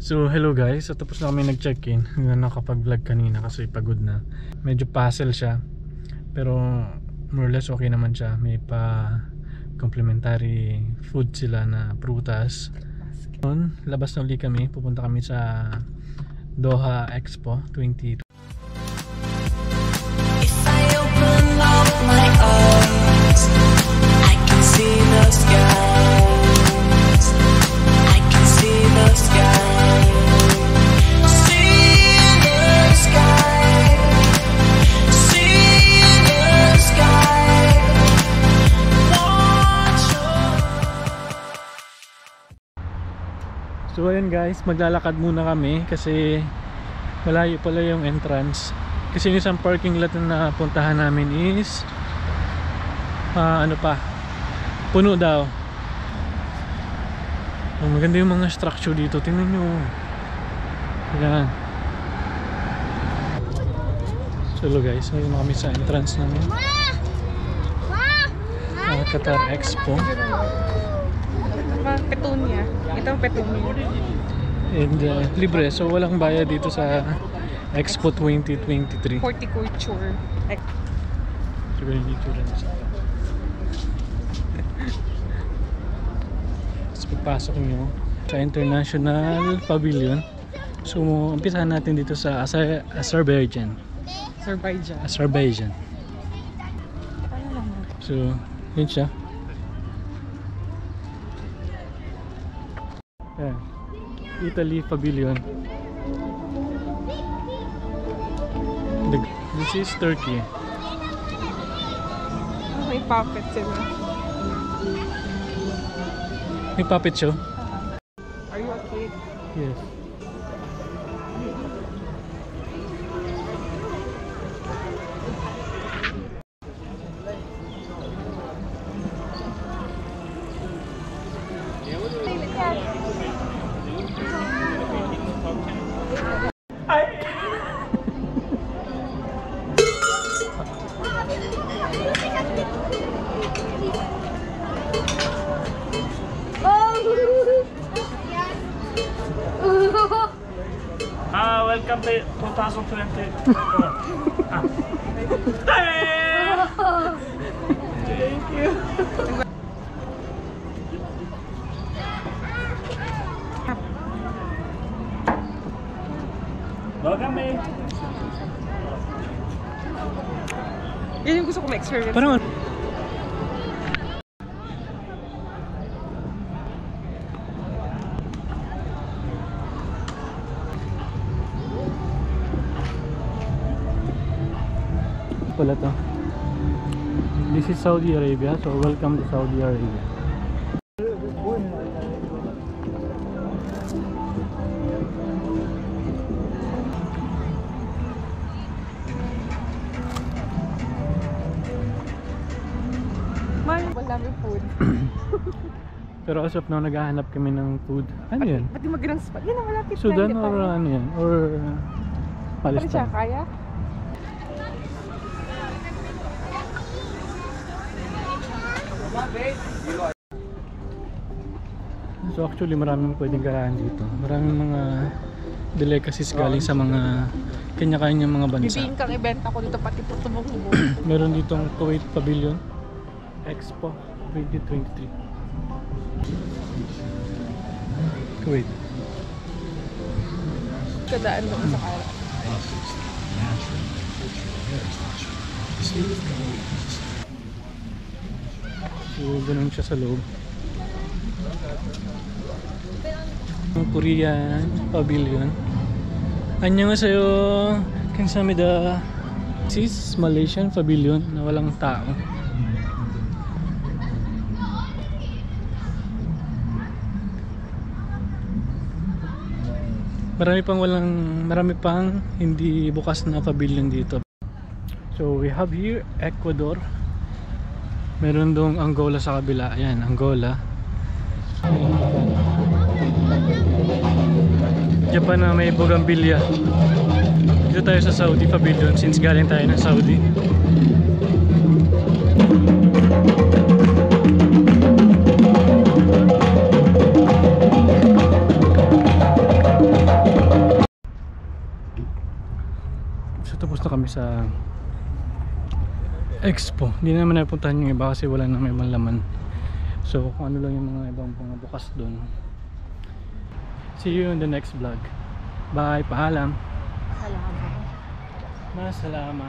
So hello guys, so tapos na kami nag-check-in. Nakapag-vlog kanina kasi pagod na. Medyo puzzle siya, pero more or less okay naman siya. May pa complimentary food sila na prutas. Labas na ulit kami, pupunta kami sa Doha Expo 2020. If I open up my eyes, I can see the skies. I can see the skies. So ayun guys, maglalakad muna kami kasi malayo pala yung entrance. Kasi yung isang parking lot na napuntahan namin is puno daw. Maganda yung mga structure dito, tingnan nyo. Ayan. So hello guys, ngayon na kami sa entrance namin Qatar Expo. Petunia. Ito ang Petunia. And libre, so walang bayad dito sa Expo 2023. Horticulture. So ganyan dito rin sa tapos pagpasok nyo sa International Pavilion. So umpisahan natin dito sa Azerbaijan. So yun siya. Yeah. Italy Pavilion. This is Turkey. May puppet sila. May puppet show? Are you a kid? Yes. Welcome to 2020. Thank you. Welcome me. Yan yung gusto ko ma-experience. Parang pala to. This is Saudi Arabia, so welcome to Saudi Arabia. Wala may food. Pero as of now, naghahanap kami ng food. Ano yan? Pati magandang spot. Yan ang malapit. Sudan or ano yan? Or Palestine. Siya, Palestine? kaya? So actually maraming pwedeng garahan dito. Maraming mga delicacies galing sa mga kanya-kanyang mga bansa. Bibihin kang ibenta ko dito pati po tumukubo. Meron ditong Kuwait Pavilion Expo 2023. Kuwait. Kadaan mo sa kara. So ganun siya sa loob. Korean Pavilion. Annyeonghaseyo. Kamsahamnida. This is Malaysian Pavilion na walang tao. Marami pang hindi bukas na pavilion dito. So we have here Ecuador. Meron dong Angola sa kabila. Ayan, Angola. Japan na may bougainvillea. Dito tayo sa Saudi Pavilion since galing tayo ng Saudi. kami sa Expo. Hindi naman napuntahan yung iba kasi wala na may ibang laman. So kung ano lang yung mga ibang mga bukas doon. See you in the next vlog. Bye, paalam. Salamat. Masalama.